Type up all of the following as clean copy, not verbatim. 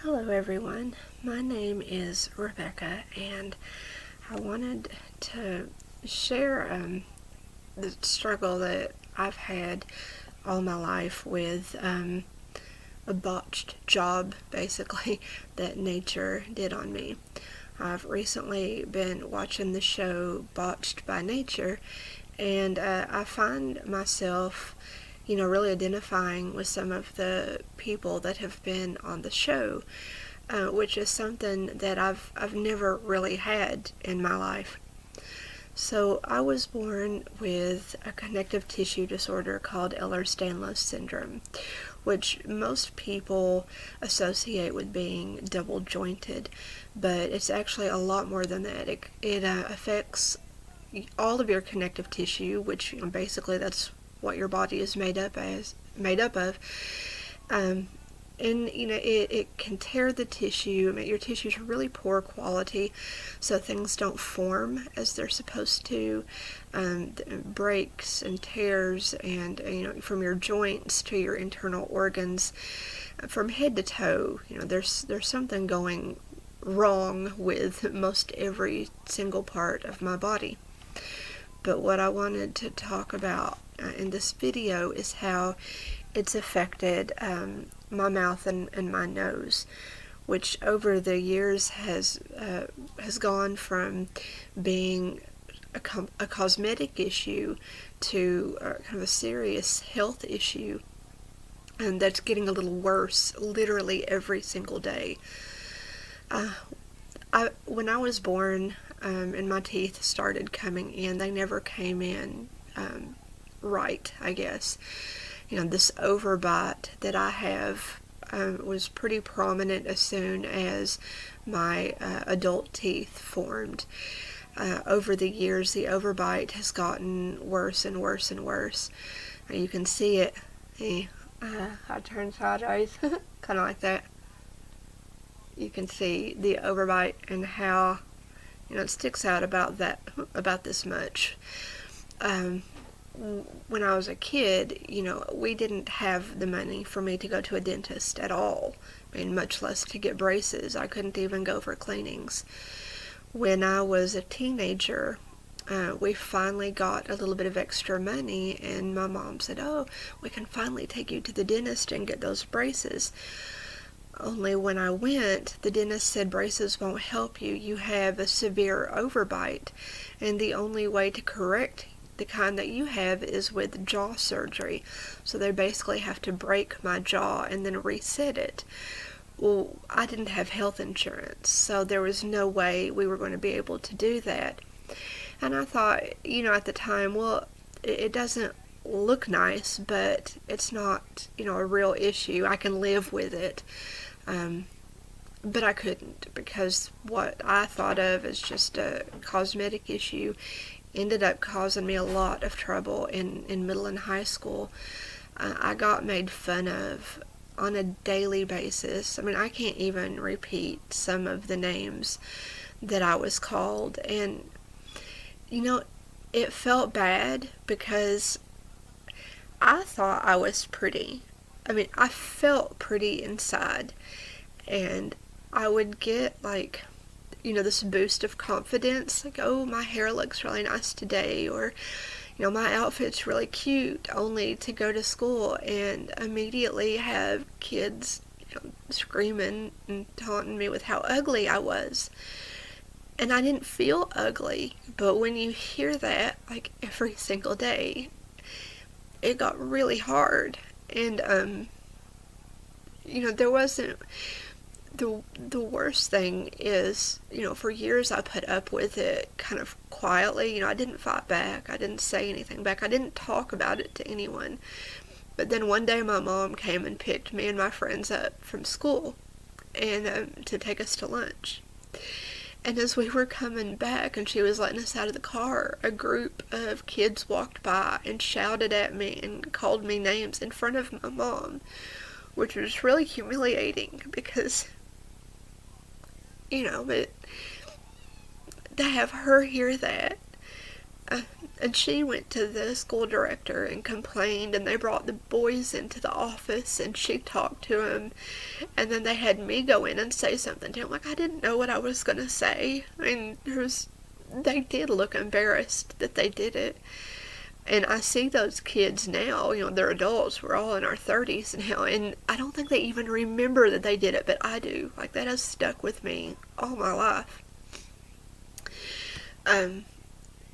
Hello everyone, my name is Rebecca and I wanted to share the struggle that I've had all my life with a botched job basically that nature did on me. I've recently been watching the show Botched by Nature and I find myself really identifying with some of the people that have been on the show, which is something that I've never really had in my life. So I was born with a connective tissue disorder called Ehlers-Danlos Syndrome, which most people associate with being double jointed, but it's actually a lot more than that. It affects all of your connective tissue, which basically that's what your body is made up of. Um, and it can tear the tissue. Your tissues are really poor quality, so things don't form as they're supposed to. Breaks and tears, and from your joints to your internal organs, from head to toe. There's something going wrong with most every single part of my body. But what I wanted to talk about in this video is how it's affected my mouth and my nose, which over the years has gone from being a cosmetic issue to kind of a serious health issue, and that's getting a little worse literally every single day. When I was born, and my teeth started coming in, they never came in right, I guess. This overbite that I have was pretty prominent as soon as my adult teeth formed. Over the years, the overbite has gotten worse and worse and worse. You can see it. I turned sideways, kind of like that. You can see the overbite and how it sticks out about this much. When I was a kid, we didn't have the money for me to go to a dentist at all. I mean, much less to get braces. I couldn't even go for cleanings. When I was a teenager, we finally got a little bit of extra money, and my mom said, "Oh, we can finally take you to the dentist and get those braces." Only when I went, the dentist said braces won't help you. You have a severe overbite, and the only way to correct the kind that you have is with jaw surgery. So they basically have to break my jaw and then reset it. Well, I didn't have health insurance, so there was no way we were going to be able to do that. And I thought, at the time, well, it doesn't look nice, but it's not, a real issue. I can live with it. But I couldn't, because what I thought of as just a cosmetic issue ended up causing me a lot of trouble in middle and high school. I got made fun of on a daily basis. I mean, I can't even repeat some of the names that I was called, and it felt bad because I thought I was pretty. I mean, I felt pretty inside, and I would get this boost of confidence, like, oh, my hair looks really nice today, or my outfit's really cute, only to go to school and immediately have kids screaming and taunting me with how ugly I was. And I didn't feel ugly, but when you hear that every single day, it got really hard. And there wasn't the worst thing is, for years I put up with it kind of quietly. I didn't fight back. I didn't say anything back. I didn't talk about it to anyone. But then one day my mom came and picked me and my friends up from school and to take us to lunch. And as we were coming back and she was letting us out of the car, a group of kids walked by and shouted at me and called me names in front of my mom, which was really humiliating because, but to have her hear that, And she went to the school director and complained, and they brought the boys into the office, and she talked to him, and then they had me go in and say something to him. Like, I didn't know what I was going to say. I mean, they did look embarrassed that they did it. And I see those kids now, they're adults, we're all in our 30s now, and I don't think they even remember that they did it, but I do. Like, that has stuck with me all my life.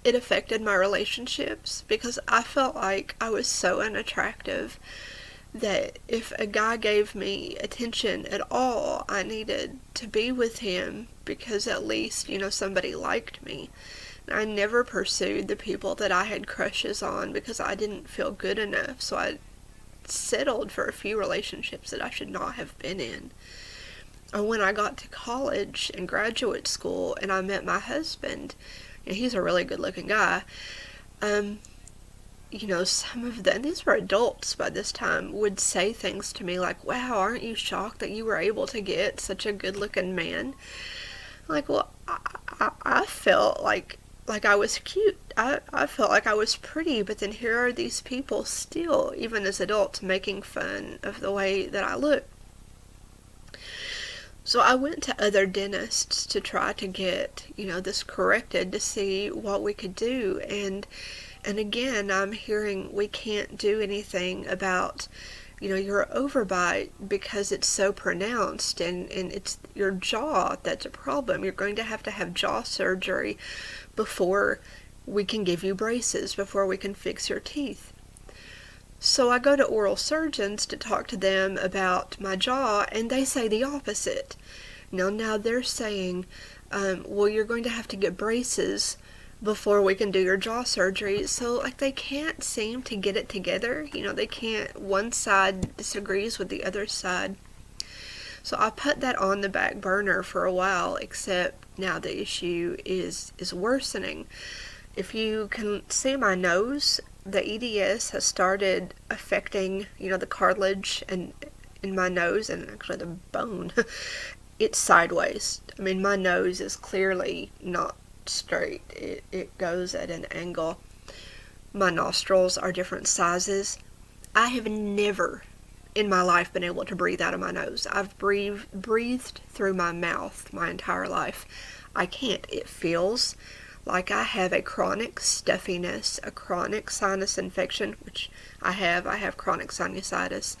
It affected my relationships because I felt like I was so unattractive that if a guy gave me attention at all, I needed to be with him because at least, somebody liked me. I never pursued the people that I had crushes on because I didn't feel good enough, so I settled for a few relationships that I should not have been in. And when I got to college and graduate school and I met my husband, and he's a really good looking guy, some of them, these were adults by this time, would say things to me like, wow, aren't you shocked that you were able to get such a good looking man? Like, well, I felt like I was cute. I felt like I was pretty, but then here are these people still, even as adults, making fun of the way that I look. So I went to other dentists to try to get, this corrected to see what we could do. And again, I'm hearing we can't do anything about, your overbite because it's so pronounced and it's your jaw that's a problem. You're going to have jaw surgery before we can give you braces, before we can fix your teeth. So I go to oral surgeons to talk to them about my jaw, and they say the opposite. Now they're saying, well, you're going to have to get braces before we can do your jaw surgery. So, they can't seem to get it together. They can't, one side disagrees with the other side. So I put that on the back burner for a while, except now the issue is worsening. If you can see my nose, the EDS has started affecting, the cartilage and in my nose and actually the bone. It's sideways. I mean, my nose is clearly not straight. It goes at an angle. My nostrils are different sizes. I have never in my life been able to breathe out of my nose. I've breathed through my mouth my entire life. I can't. It feels like I have a chronic stuffiness, a chronic sinus infection, which I have. I have chronic sinusitis.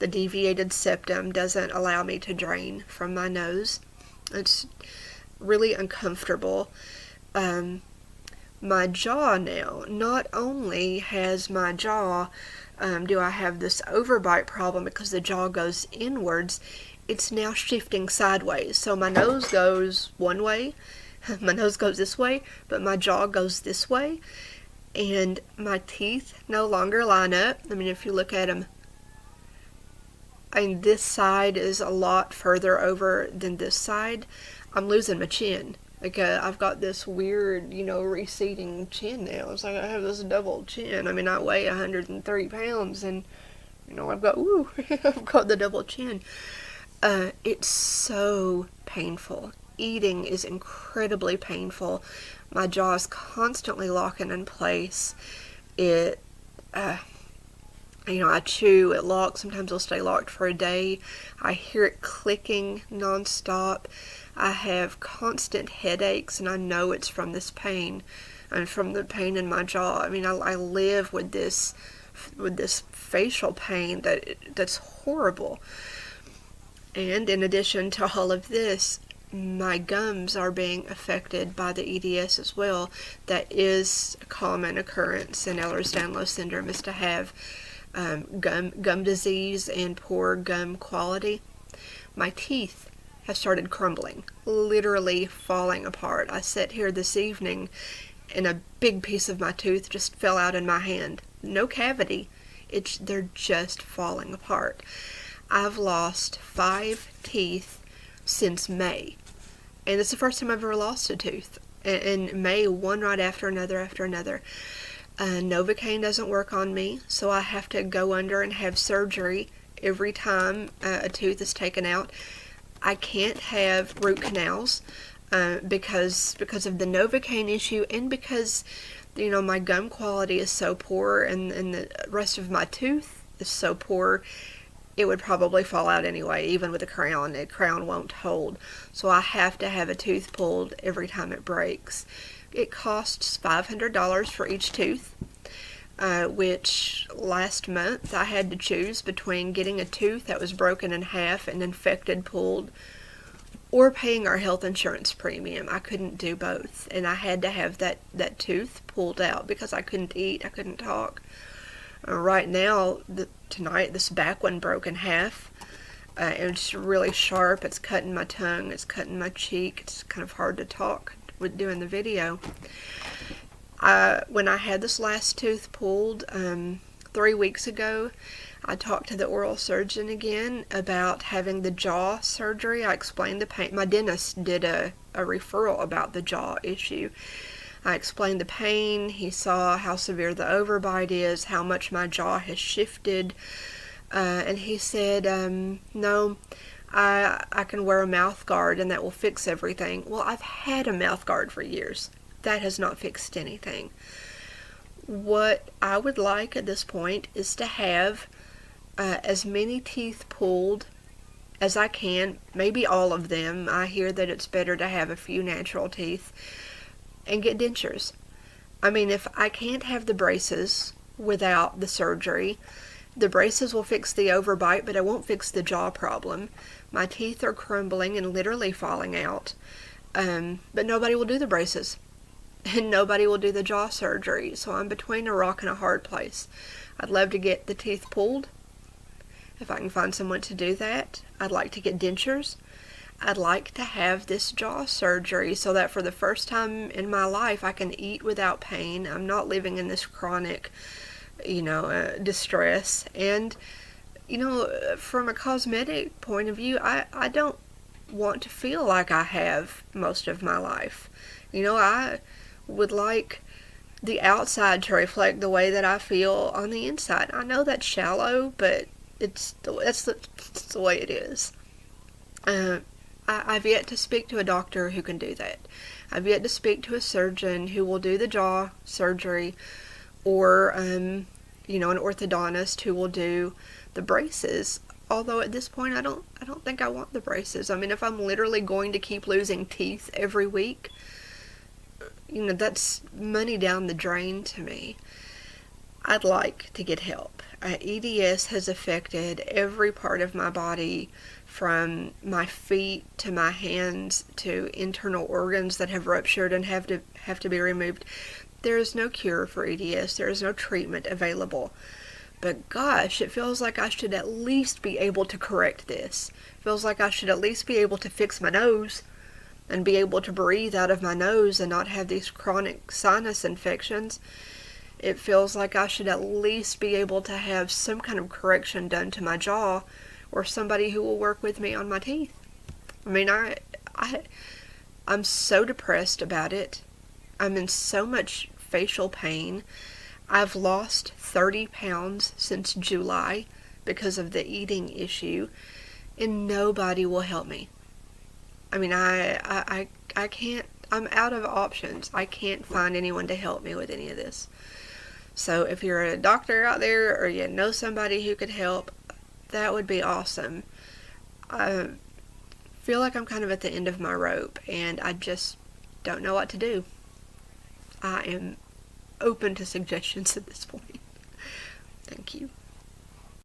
The deviated septum doesn't allow me to drain from my nose. It's really uncomfortable. My jaw now, not only has my jaw, do I have this overbite problem because the jaw goes inwards, it's now shifting sideways. So my nose goes one way, my nose goes this way, but my jaw goes this way, and my teeth no longer line up. I mean, if you look at them, this side is a lot further over than this side. I'm losing my chin. I've got this weird, receding chin now. It's like I have this double chin. I mean, I weigh 130 pounds, and, I've got the double chin. It's so painful. Eating is incredibly painful. My jaw is constantly locking in place. I chew, it locks. Sometimes it'll stay locked for a day. I hear it clicking nonstop. I have constant headaches, and I know it's from this pain and from the pain in my jaw. I mean, I live with this facial pain that's horrible. And in addition to all of this, my gums are being affected by the EDS as well. That is a common occurrence in Ehlers-Danlos Syndrome, is to have gum disease and poor gum quality. My teeth have started crumbling, literally falling apart. I sat here this evening and a big piece of my tooth just fell out in my hand. No cavity. They're just falling apart. I've lost 5 teeth since May. And it's the first time I've ever lost a tooth. In May, one right after another. Novocaine doesn't work on me, so I have to go under and have surgery every time a tooth is taken out. I can't have root canals because of the Novocaine issue, and because you know, my gum quality is so poor, and the rest of my tooth is so poor, it would probably fall out anyway, even with a crown. The crown won't hold. So I have to have a tooth pulled every time it breaks. It costs $500 for each tooth, which last month I had to choose between getting a tooth that was broken in half and infected pulled, or paying our health insurance premium. I couldn't do both, and I had to have that tooth pulled out because I couldn't eat, I couldn't talk. Right now, tonight, this back one broke in half. It's really sharp. It's cutting my tongue. It's cutting my cheek. It's kind of hard to talk with doing the video. When I had this last tooth pulled 3 weeks ago, I talked to the oral surgeon again about having the jaw surgery. I explained the pain. My dentist did a referral about the jaw issue. I explained the pain. He saw how severe the overbite is, how much my jaw has shifted, and he said, no, I can wear a mouth guard and that will fix everything. Well, I've had a mouth guard for years. That has not fixed anything. What I would like at this point is to have as many teeth pulled as I can, maybe all of them. I hear that it's better to have a few natural teeth, and get dentures. I mean, if I can't have the braces without the surgery, the braces will fix the overbite, but it won't fix the jaw problem. My teeth are crumbling and literally falling out, but nobody will do the braces, and nobody will do the jaw surgery, so I'm between a rock and a hard place. I'd love to get the teeth pulled, if I can find someone to do that. I'd like to get dentures. I'd like to have this jaw surgery so that for the first time in my life I can eat without pain. I'm not living in this chronic, distress. And, from a cosmetic point of view, I don't want to feel like I have most of my life. I would like the outside to reflect the way that I feel on the inside. I know that's shallow, but it's the way it is. I've yet to speak to a doctor who can do that. I've yet to speak to a surgeon who will do the jaw surgery, or an orthodontist who will do the braces. Although at this point I don't think I want the braces. I mean, if I'm literally going to keep losing teeth every week, that's money down the drain to me. I'd like to get help. EDS has affected every part of my body, from my feet to my hands to internal organs that have ruptured and have to be removed. There is no cure for EDS. There is no treatment available. But gosh, it feels like I should at least be able to correct this. It feels like I should at least be able to fix my nose and be able to breathe out of my nose and not have these chronic sinus infections. It feels like I should at least be able to have some kind of correction done to my jaw, or somebody who will work with me on my teeth. I mean, I'm so depressed about it. I'm in so much facial pain. I've lost 30 pounds since July because of the eating issue, and nobody will help me. I mean, I can't, I'm out of options. I can't find anyone to help me with any of this. So if you're a doctor out there, or you know somebody who could help, that would be awesome. I feel like I'm kind of at the end of my rope, and I just don't know what to do. I am open to suggestions at this point. Thank you.